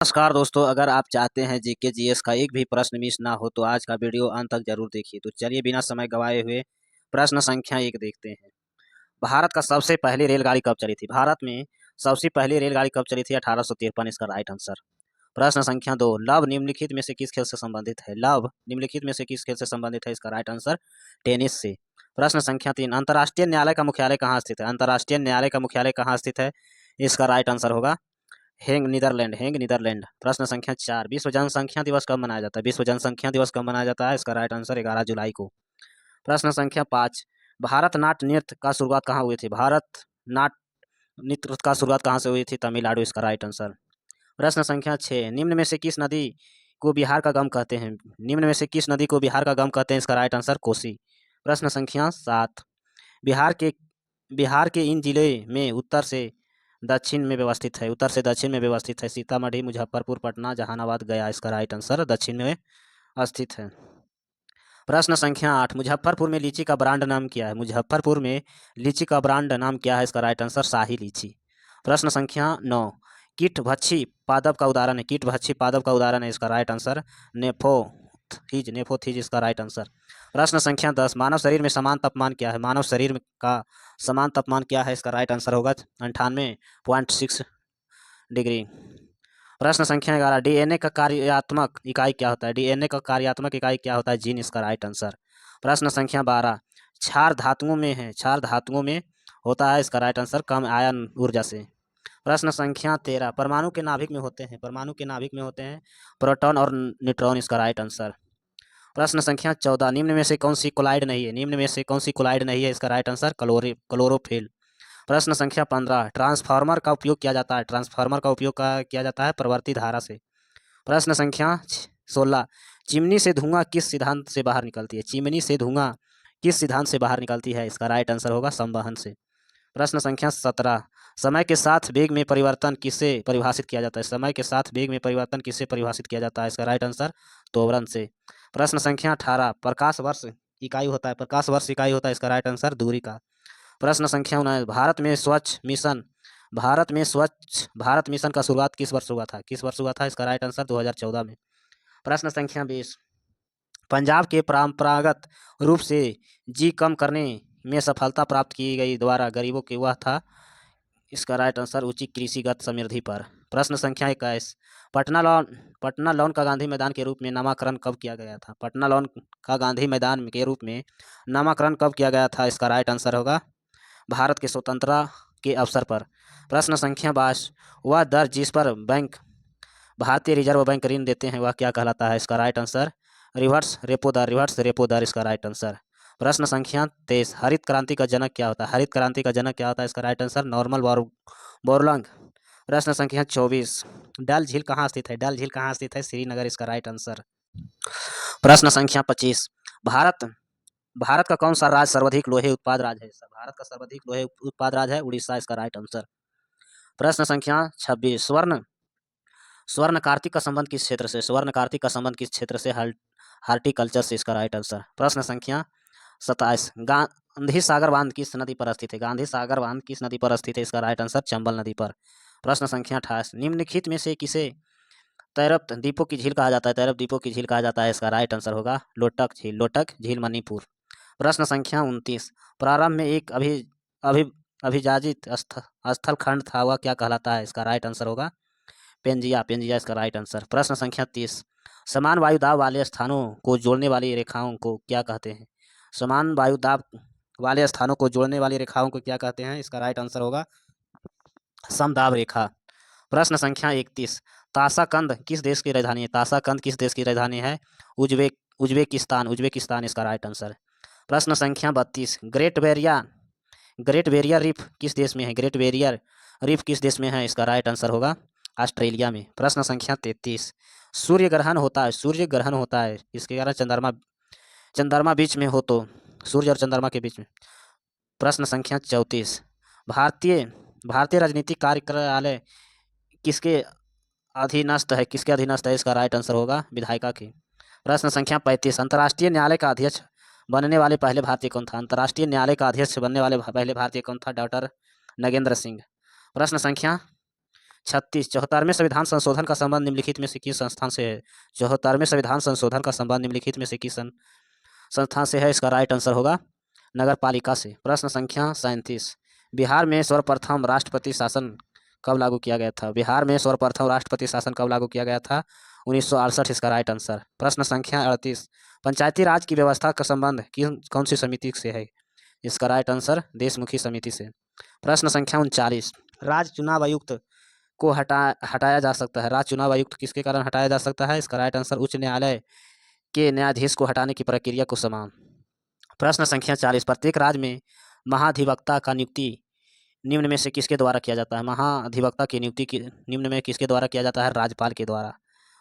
नमस्कार दोस्तों, अगर आप चाहते हैं जीके जीएस का एक भी प्रश्न मिस ना हो तो आज का वीडियो अंत तक जरूर देखिए। तो चलिए बिना समय गवाए हुए प्रश्न संख्या 1 देखते हैं। भारत का सबसे पहली रेलगाड़ी कब चली थी? भारत में सबसे पहली रेलगाड़ी कब चली थी? 1853 इसका राइट आंसर। प्रश्न संख्या 2, लव निम्नलिखित में से किस खेल से संबंधित है? लव निम्नलिखित में से किस खेल से संबंधित है? इसका राइट आंसर टेनिस से। प्रश्न संख्या 3, अंतर्राष्ट्रीय न्यायालय का मुख्यालय कहाँ स्थित है? अंतर्राष्ट्रीय न्यायालय का मुख्यालय कहाँ स्थित है? इसका राइट आंसर होगा हेंग, नीदरलैंड। हेंग, नीदरलैंड। प्रश्न संख्या 4, विश्व जनसंख्या दिवस कब मनाया जाता है? विश्व जनसंख्या दिवस कब मनाया जाता है? इसका राइट आंसर 11 जुलाई को। प्रश्न संख्या 5, भारत नाट्य नृत्य का शुरुआत कहाँ हुई थी? भारत नाट्य नृत्य का शुरुआत कहाँ से हुई थी? तमिलनाडु इसका राइट आंसर। प्रश्न संख्या 6, निम्न में से किस नदी को बिहार का गम कहते हैं? निम्न में से किस नदी को बिहार का गम कहते हैं? इसका राइट आंसर कोसी। प्रश्न संख्या 7, बिहार के बिहार के इन जिले में उत्तर से दक्षिण में व्यवस्थित है? उत्तर से दक्षिण में व्यवस्थित है सीतामढ़ी, मुजफ्फरपुर, पटना, जहानाबाद, गया। इसका राइट आंसर दक्षिण में स्थित है। प्रश्न संख्या 8, मुजफ्फरपुर में लीची का ब्रांड नाम क्या है? मुजफ्फरपुर में लीची का ब्रांड नाम क्या है? इसका राइट आंसर शाही लीची। प्रश्न संख्या 9, कीटभक्षी पादप का उदाहरण है? कीटभक्षी पादप का उदाहरण है? इसका राइट आंसर नेफोथीज। नेफोथीज इसका राइट आंसर। प्रश्न संख्या 10, मानव शरीर में समान तापमान क्या है? मानव शरीर का समान तापमान क्या है? इसका राइट आंसर होगा 98.6 डिग्री। प्रश्न संख्या 11, डीएनए का कार्यात्मक इकाई क्या होता है? डीएनए का कार्यात्मक इकाई क्या होता है? जीन इसका राइट आंसर। प्रश्न संख्या 12, क्षार धातुओं में है? क्षार धातुओं में होता है? इसका राइट आंसर कम आयन ऊर्जा से। प्रश्न संख्या 13, परमाणु के नाभिक में होते हैं? परमाणु के नाभिक में होते हैं प्रोटॉन और न्यूट्रॉन। इसका राइट आंसर। प्रश्न संख्या 14, निम्न में से कौन सी कोलाइड नहीं है? निम्न में से कौन सी कोलाइड नहीं है? इसका राइट आंसर क्लोरोफिल। प्रश्न संख्या 15, ट्रांसफार्मर का उपयोग किया जाता है? ट्रांसफार्मर का उपयोग किया जाता है प्रवर्ती धारा से। प्रश्न संख्या 16, चिमनी से धुआं किस सिद्धांत से बाहर निकलती है? चिमनी से धुआं किस सिद्धांत से बाहर निकलती है? इसका राइट आंसर होगा संवहन से। प्रश्न संख्या 17, समय के साथ वेग में परिवर्तन किससे परिभाषित किया जाता है? समय के साथ वेग में परिवर्तन किससे परिभाषित किया जाता है? इसका राइट आंसर त्वरण से। प्रश्न संख्या 18, प्रकाश वर्ष इकाई होता है? प्रकाश वर्ष इकाई होता है? इसका राइट आंसर दूरी का। प्रश्न संख्या 19, भारत में स्वच्छ भारत मिशन का शुरुआत किस वर्ष हुआ था? किस वर्ष हुआ था? इसका राइट आंसर 2014 में। प्रश्न संख्या 20, पंजाब के परंपरागत रूप से जी कम करने में सफलता प्राप्त की गई द्वारा गरीबों के वह था? इसका राइट आंसर उचित कृषिगत समृद्धि पर। प्रश्न संख्या 21, पटना लॉन का गांधी मैदान के रूप में नामकरण कब किया गया था? पटना लॉन का गांधी मैदान के रूप में नामकरण कब किया गया था? इसका राइट आंसर होगा भारत के स्वतंत्रता के अवसर पर। प्रश्न संख्या 22, वह दर जिस पर बैंक भारतीय रिजर्व बैंक ऋण देते हैं वह क्या कहलाता है? इसका राइट आंसर रिवर्स रेपो दर। रिवर्स रेपो दर इसका राइट आंसर। प्रश्न संख्या 23, हरित क्रांति का जनक क्या होता है? हरित क्रांति का जनक क्या होता है? इसका राइट आंसर नॉर्मन बोरलॉन्ग। प्रश्न संख्या 24, डल झील कहाँ स्थित है? डल झील कहाँ स्थित है? श्रीनगर इसका राइट आंसर। प्रश्न संख्या 25, भारत भारत का कौन सा राज्य सर्वाधिक लोहे उत्पाद राज्य है? भारत का सर्वाधिक लोहे उत्पाद राज्य है उड़ीसा इसका राइट आंसर। प्रश्न संख्या 26, स्वर्ण कार्तिक का संबंध किस क्षेत्र से? स्वर्ण कार्तिक का संबंध किस क्षेत्र से? हार्टिकल्चर से इसका राइट आंसर। प्रश्न संख्या 27, गांधी सागर बांध किस नदी पर स्थित है? गांधी सागर बांध किस नदी पर स्थित है? इसका राइट आंसर चंबल नदी पर। प्रश्न संख्या 28, निम्नलिखित में से किसे तैरप्त द्वीपों की झील कहा जाता है? तैरप्त द्वीपों की झील कहा जाता है? इसका राइट आंसर होगा लोटक झील। लोटक झील मणिपुर। प्रश्न संख्या 29, प्रारंभ में एक अभि अभिजाजित स्थल खंड था वह क्या कहलाता है? इसका राइट आंसर होगा पेंजिया। पेंजिया इसका राइट आंसर। प्रश्न संख्या 30, समान वायु दाब वाले स्थानों को जोड़ने वाली रेखाओं को क्या कहते हैं? समान वायु दाब वाले स्थानों को जोड़ने वाली रेखाओं को क्या कहते हैं? इसका राइट आंसर होगा समदाब रेखा। प्रश्न संख्या 31, ताशाकंद किस देश की राजधानी है? ताशाकंद किस देश की राजधानी है? उज्बेकिस्तान। उज्बेकिस्तान इसका राइट आंसर। प्रश्न संख्या 32, ग्रेट बैरियर रीफ किस देश में है? ग्रेट बैरियर रीफ किस देश में है? इसका राइट आंसर होगा ऑस्ट्रेलिया में। प्रश्न संख्या 33, सूर्य ग्रहण होता है? सूर्य ग्रहण होता है इसके कारण चंद्रमा बीच में हो तो सूर्य और चंद्रमा के बीच में। प्रश्न संख्या 34, भारतीय भारतीय राजनीतिक कार्यालय किसके अधीनस्थ है? किसके अधीनस्थ है? इसका राइट आंसर होगा विधायिका के। प्रश्न संख्या 35, अंतर्राष्ट्रीय न्यायालय का अध्यक्ष बनने वाले पहले भारतीय कौन था? अंतर्राष्ट्रीय न्यायालय का अध्यक्ष बनने वाले पहले भारतीय कौन था? डॉक्टर नगेंद्र सिंह। प्रश्न संख्या 36 74वें संविधान संशोधन का संबंध निम्नलिखित में से किस संस्थान से है? 74वें संविधान संशोधन का संबंध निम्नलिखित में से किस संस्थान से है? इसका राइट आंसर होगा नगर पालिका से। प्रश्न संख्या 37 बिहार में सर्वप्रथम राष्ट्रपति शासन कब लागू किया गया था? बिहार में सर्वप्रथम राष्ट्रपति शासन कब लागू किया गया था? 1968 इसका राइट आंसर। प्रश्न संख्या 38 पंचायती राज की व्यवस्था का संबंध कौन सी समिति से है? इसका राइट आंसर देशमुखी समिति से। प्रश्न संख्या 39 राज्य चुनाव आयुक्त को हटाया जा सकता है। राज्य चुनाव आयुक्त किसके कारण हटाया जा सकता है? इसका राइट आंसर उच्च न्यायालय के न्यायाधीश को हटाने की प्रक्रिया को समान। प्रश्न संख्या 40 प्रत्येक राज्य में महाधिवक्ता का नियुक्ति निम्न में से किसके द्वारा किया जाता है? महाधिवक्ता की नियुक्ति निम्न में किसके द्वारा किया जाता है? राज्यपाल के द्वारा।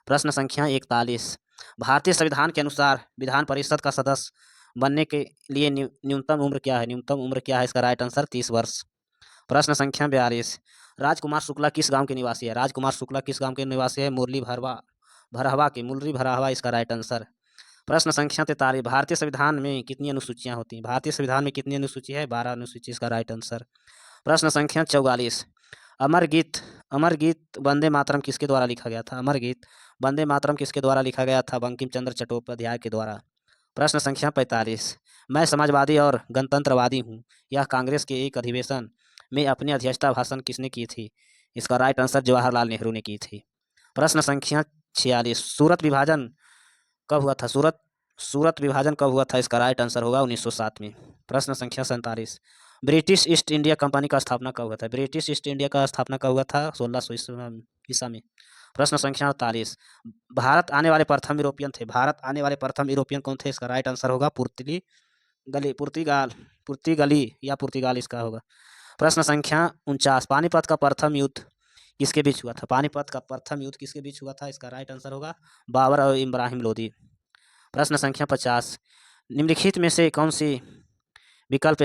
प्रश्न संख्या 41 भारतीय संविधान के अनुसार विधान परिषद का सदस्य बनने के लिए न्यूनतम उम्र क्या है? न्यूनतम उम्र क्या है? इसका राइट आंसर 30 वर्ष। प्रश्न संख्या 42 राजकुमार शुक्ला किस गांव के निवासी है? राजकुमार शुक्ला किस गांव के निवासी है? मुरली भरहवा इसका राइट आंसर। प्रश्न संख्या 43 भारतीय संविधान में कितनी अनुसूचियां होती हैं? भारतीय संविधान में कितनी अनुसूची है? 12 अनुसूची इसका राइट आंसर। प्रश्न संख्या 44 अमर गीत वंदे मातरम किसके द्वारा लिखा गया था? अमर गीत वंदे मातरम किसके द्वारा लिखा गया था? बंकिम चंद्र चट्टोपाध्याय के द्वारा। प्रश्न संख्या 45 मैं समाजवादी और गणतंत्रवादी हूँ यह कांग्रेस के एक अधिवेशन में अपनी अध्यक्षता भाषण किसने की थी? इसका राइट आंसर जवाहरलाल नेहरू ने की थी। प्रश्न संख्या 46 सूरत विभाजन कब हुआ था? सूरत विभाजन कब हुआ था? इसका राइट आंसर होगा 1907 में। प्रश्न संख्या 47 ब्रिटिश ईस्ट इंडिया कंपनी का स्थापना कब हुआ था? ब्रिटिश ईस्ट इंडिया का स्थापना कब हुआ था? 1600 ईसा में। प्रश्न संख्या 48 भारत आने वाले प्रथम यूरोपियन थे। भारत आने वाले प्रथम यूरोपियन कौन थे? इसका राइट आंसर होगा पुर्तगाली या पुर्तगाल इसका होगा। प्रश्न संख्या 49 पानीपत का प्रथम युद्ध किसके बीच हुआ था? पानीपत का प्रथम युद्ध किसके बीच हुआ था? इसका राइट आंसर होगा बाबर और इब्राहिम लोदी। प्रश्न संख्या 50 निम्नलिखित में से कौन सी विकल्प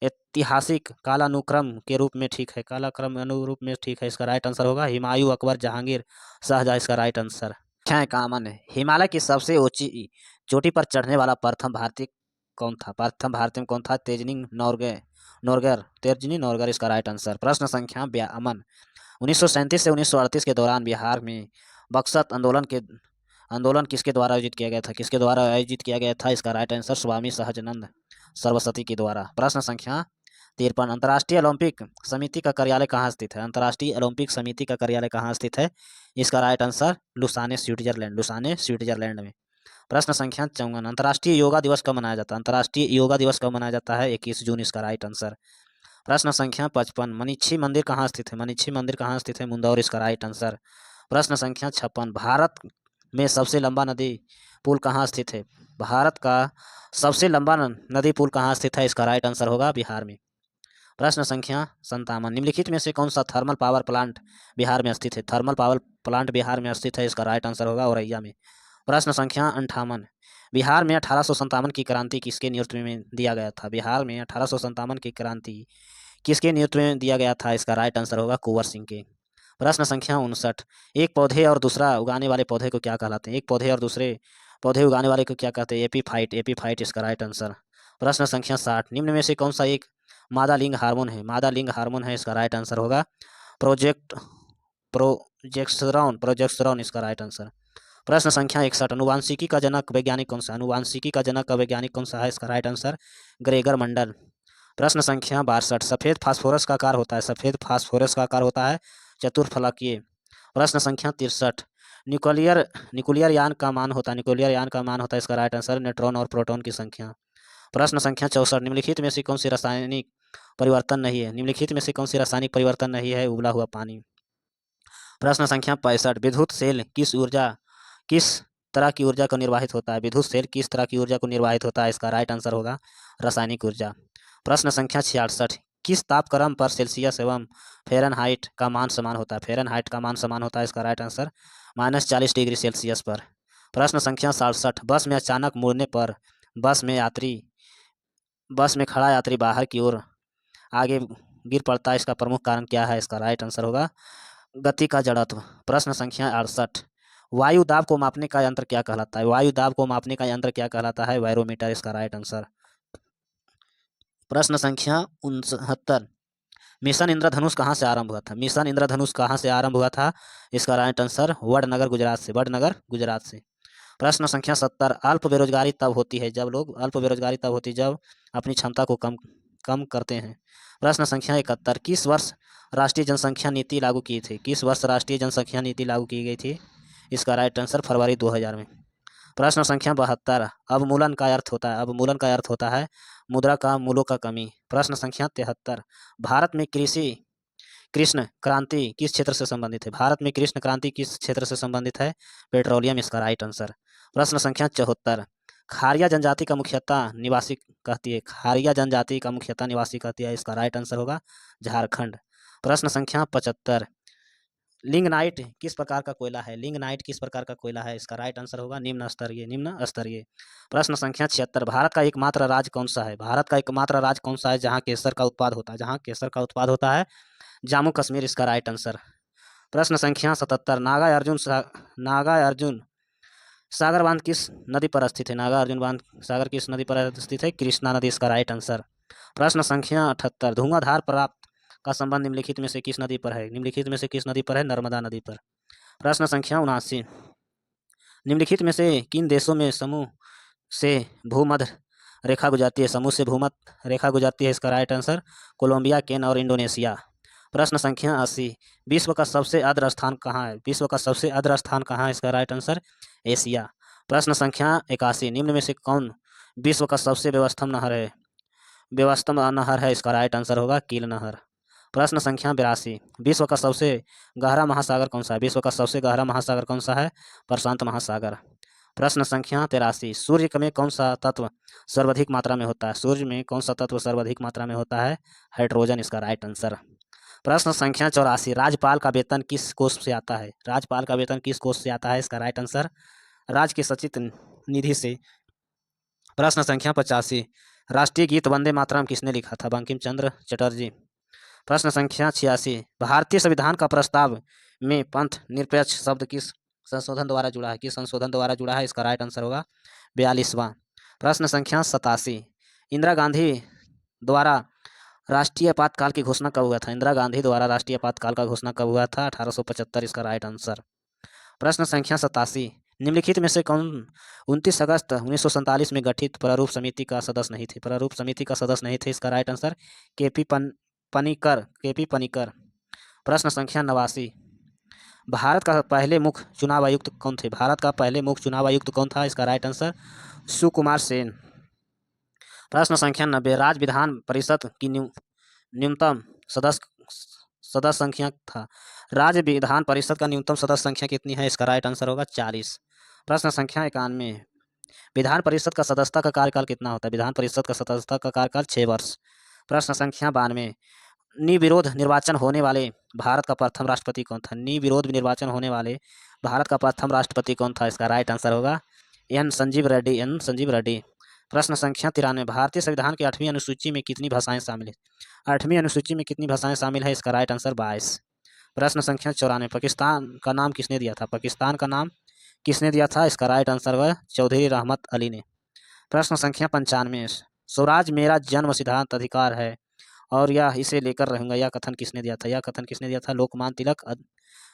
ऐतिहासिक कालानुक्रम के रूप में ठीक है? कालाक्रम अनुरूप में ठीक है। इसका राइट आंसर होगा हुमायूं, अकबर, जहांगीर, शाहजहां इसका राइट आंसर। क्या कॉमन है हिमालय की सबसे ऊंची चोटी पर चढ़ने वाला प्रथम भारतीय कौन था? प्रथम भारतीय में कौन था? तेजनी नौरगर इसका राइट आंसर। प्रश्न संख्या 52 1937 से 1938 के दौरान बिहार में बक्सर आंदोलन किसके द्वारा आयोजित किया गया था? किसके द्वारा आयोजित किया गया था? इसका राइट आंसर स्वामी सहजानंद सरस्वती के द्वारा। प्रश्न संख्या 53 अंतर्राष्ट्रीय ओलंपिक समिति का कार्यालय कहाँ स्थित है? अंतर्राष्ट्रीय ओलंपिक समिति का कार्यालय कहाँ स्थित है? इसका राइट आंसर लुसाने स्विट्जरलैंड में। प्रश्न संख्या 54 अंतर्राष्ट्रीय योगा दिवस कब मनाया जाता है? अंतर्राष्ट्रीय योगा दिवस कब मनाया जाता है? 21 जून इसका राइट आंसर। प्रश्न संख्या 55 मनीषी मंदिर कहाँ स्थित है? मनीषी मंदिर कहाँ स्थित है? मुंदौर इसका राइट आंसर। प्रश्न संख्या 56 भारत में सबसे लंबा नदी पुल कहाँ स्थित है? भारत का सबसे लंबा नदी पुल कहाँ स्थित है? इसका राइट आंसर होगा बिहार में। प्रश्न संख्या 57 निम्नलिखित में से कौन सा थर्मल पावर प्लांट बिहार में स्थित है? थर्मल पावर प्लांट बिहार में स्थित है। इसका राइट आंसर होगा औरैया में। प्रश्न संख्या 58 बिहार में 1857 की क्रांति किसके नेतृत्व में दिया गया था? बिहार में 1857 की क्रांति किसके नेतृत्व में दिया गया था? इसका राइट आंसर होगा कुंवर सिंह के। प्रश्न संख्या 59 एक पौधे और दूसरा उगाने वाले पौधे को क्या कहलाते हैं? एक पौधे और दूसरे पौधे उगाने वाले को क्या कहते हैं? एपीफाइट इसका राइट आंसर। प्रश्न संख्या 60 निम्न में से कौन सा एक मादा लिंग हार्मोन है? मादा लिंग हार्मोन है। इसका राइट आंसर होगा प्रोजेस्टेरॉन इसका राइट आंसर। प्रश्न संख्या 61 अनुवांशिकी का जनक वैज्ञानिक कौन सा? अनुवांशिकी का जनक वैज्ञानिक कौन सा है? इसका राइट आंसर ग्रेगर मंडल। प्रश्न संख्या 62 सफेद फास्फोरस का आकार होता है? सफेद फास्फोरस का आकार होता है चतुर्फलकीय। प्रश्न संख्या 63 न्यूक्लियर यान का मान होता है? इसका राइट आंसर न्यूट्रॉन और प्रोटॉन की संख्या। प्रश्न संख्या 64 निम्नलिखित में से कौन सी रासायनिक परिवर्तन नहीं है? निम्नलिखित में से कौन सी रासायनिक परिवर्तन नहीं है? उबला हुआ पानी। प्रश्न संख्या 65 विद्युत सेल किस तरह की ऊर्जा को निर्वाहित होता है? विद्युत सेल किस तरह की ऊर्जा को निर्वाहित होता है? इसका राइट आंसर होगा रासायनिक ऊर्जा। प्रश्न संख्या 66 किस तापक्रम पर सेल्सियस एवं फ़ारेनहाइट का मान समान होता है? फ़ारेनहाइट का मान समान होता है। इसका राइट आंसर -40 डिग्री सेल्सियस पर। प्रश्न संख्या 67 बस में अचानक मुड़ने पर बस में खड़ा यात्री बाहर की ओर आगे गिर पड़ता है। इसका प्रमुख कारण क्या है? इसका राइट आंसर होगा गति का जड़त्व। प्रश्न संख्या 68 वायु दाब को मापने का यंत्र क्या कहलाता है? वायु दाब को मापने का यंत्र क्या कहलाता है? बैरोमीटर इसका राइट आंसर। प्रश्न संख्या 69 मिशन इंद्रधनुष कहाँ से आरंभ हुआ था? मिशन इंद्रधनुष कहाँ से आरंभ हुआ था? इसका राइट आंसर वडनगर गुजरात से, वडनगर गुजरात से। प्रश्न संख्या 70, अल्प बेरोजगारी तब होती है जब लोग, अल्प बेरोजगारी तब होती है जब अपनी क्षमता को कम कम करते हैं। प्रश्न संख्या 71, किस वर्ष राष्ट्रीय जनसंख्या नीति लागू की थी? किस वर्ष राष्ट्रीय जनसंख्या नीति लागू की गई थी? इसका राइट आंसर फरवरी 2000 में। प्रश्न संख्या 72, अवमूलन का अर्थ होता है, अवमूलन का अर्थ होता है मुद्रा का मूल्यों का कमी। प्रश्न संख्या 73, भारत में कृष्ण क्रांति किस क्षेत्र से संबंधित है? भारत में कृष्ण क्रांति किस क्षेत्र से संबंधित है? पेट्रोलियम, इसका राइट आंसर। प्रश्न संख्या 74, खारिया जनजाति का मुख्यतः निवासी कहती है, खारिया जनजाति का मुख्यतः निवासी कहती है, इसका राइट आंसर होगा झारखंड। प्रश्न संख्या 75, लिंगनाइट किस प्रकार का कोयला है? लिंगनाइट किस प्रकार का कोयला है? इसका राइट आंसर होगा निम्न स्तरीय, निम्न स्तरीय। प्रश्न संख्या 76, भारत का एकमात्र राज्य कौन सा है? भारत का एकमात्र राज्य कौन सा है जहाँ केसर का उत्पाद होता है? जहाँ केसर का उत्पाद होता है जम्मू कश्मीर, इसका राइट आंसर। प्रश्न संख्या 77, नागा अर्जुन सागर बांध किस नदी पर स्थित है? नागा अर्जुन बांध सागर किस नदी पर स्थित है? कृष्णा नदी, इसका राइट आंसर। प्रश्न संख्या 78, धुआंधार प्राप्त का संबंध निम्नलिखित में से किस नदी पर है? निम्नलिखित में से किस नदी पर है? नर्मदा नदी पर। प्रश्न संख्या 79, निम्नलिखित में से किन देशों में समूह से भूमध्य रेखा गुजरती है? समूह से भूमध्य रेखा गुजरती है, इसका राइट आंसर कोलंबिया, केन्या और इंडोनेशिया। प्रश्न संख्या 80, विश्व का सबसे आर्द्र स्थान कहाँ है? विश्व का सबसे आर्द्र स्थान कहाँ है? इसका राइट आंसर एशिया। प्रश्न संख्या 81, निम्न में से कौन विश्व का सबसे व्यवस्थम नहर है? व्यवस्थम नहर है, इसका राइट आंसर होगा कील नहर। प्रश्न संख्या 82, विश्व का सबसे गहरा महासागर कौन सा है? विश्व का सबसे गहरा महासागर कौन सा है? प्रशांत महासागर। प्रश्न संख्या 83, सूर्य में कौन सा तत्व सर्वाधिक मात्रा में होता है? सूर्य में कौन सा तत्व सर्वाधिक मात्रा में होता है? हाइड्रोजन, इसका राइट आंसर। प्रश्न संख्या 84, राज्यपाल का वेतन किस कोष से आता है? राज्यपाल का वेतन किस कोष से आता है? इसका राइट आंसर राज्य के सचित निधि से। प्रश्न संख्या 85, राष्ट्रीय गीत वंदे मातरम किसने लिखा था? बंकिम चंद्र चटर्जी। प्रश्न संख्या 86, भारतीय संविधान का प्रस्ताव में पंथ निरपेक्ष शब्द किस संशोधन द्वारा जुड़ा है? किस संशोधन द्वारा जुड़ा है? इसका राइट आंसर होगा 42वां। प्रश्न संख्या 87, इंदिरा गांधी द्वारा राष्ट्रीय आपातकाल की घोषणा कब हुआ था? इंदिरा गांधी द्वारा राष्ट्रीय आपातकाल का घोषणा कब हुआ था? 1875, इसका राइट आंसर। प्रश्न संख्या 87, निम्नलिखित में से कौन 29 अगस्त 1947 में गठित प्रारूप समिति का सदस्य नहीं थे? प्रारूप समिति का सदस्य नहीं थे, इसका राइट आंसर केपी पनिकर। प्रश्न संख्या 89, भारत का पहले मुख्य चुनाव आयुक्त कौन थे? भारत का पहले मुख्य चुनाव आयुक्त कौन था? इसका राइट आंसर सुकुमार सेन। प्रश्न संख्या 90, राज्य विधान परिषद की न्यूनतम सदस्य संख्या था? राज्य विधान परिषद का न्यूनतम सदस्य संख्या कितनी है? इसका राइट आंसर होगा 40। प्रश्न संख्या 91, विधान परिषद का सदस्यता का कार्यकाल कितना होता है? विधान परिषद का सदस्यता का कार्यकाल 6 वर्ष। प्रश्न संख्या 92, निर्विरोध निर्वाचन होने वाले भारत का प्रथम राष्ट्रपति कौन था? निर्विरोध निर्वाचन होने वाले भारत का प्रथम राष्ट्रपति कौन था? इसका राइट आंसर होगा एन संजीव रेड्डी। प्रश्न संख्या 93, भारतीय संविधान की 8वीं अनुसूची में कितनी भाषाएं शामिल है? 8वीं अनुसूची में कितनी भाषाएं शामिल है? इसका राइट आंसर 22। प्रश्न संख्या 94, पाकिस्तान का नाम किसने दिया था? पाकिस्तान का नाम किसने दिया था? इसका राइट आंसर हुआ चौधरी रहमत अली ने। प्रश्न संख्या 95, स्वराज मेरा जन्म सिद्धांत अधिकार है और यह इसे लेकर रहूंगा, यह कथन किसने दिया था? यह कथन किसने दिया था? लोकमान्य तिलक,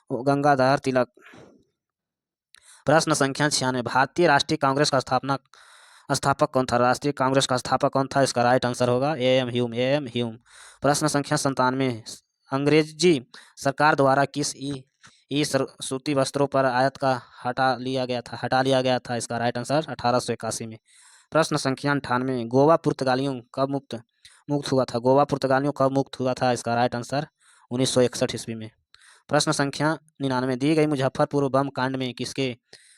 गंगाधर तिलक। प्रश्न संख्या 96, भारतीय राष्ट्रीय कांग्रेस का स्थापक कौन था? राष्ट्रीय कांग्रेस का स्थापक कौन था? इसका राइट आंसर होगा एएम ह्यूम। प्रश्न संख्या 97, अंग्रेजी सरकार द्वारा किस ई सूती वस्त्रों पर आयत का हटा लिया गया था? इसका राइट आंसर 1881 में। प्रश्न संख्या 98, गोवा पुर्तगालियों कब मुक्त हुआ था? गोवा पुर्तगालियों कब मुक्त हुआ था? इसका राइट आंसर 1961 ईस्वी में। प्रश्न संख्या 99, दी गई मुजफ्फरपुर बम कांड में किसके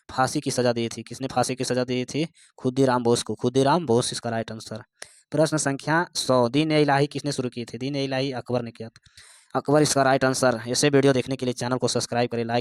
फांसी की सजा दी थी? किसने फांसी की सजा दी थी? खुदीराम बोस को, खुदीराम बोस, इसका राइट आंसर। प्रश्न संख्या 100, दीन ए इलाही किसने शुरू की थी? दीन ए इलाही अकबर ने किया था, अकबर, इसका राइट आंसर। ऐसे वीडियो देखने के लिए चैनल को सब्सक्राइब करें, लाइक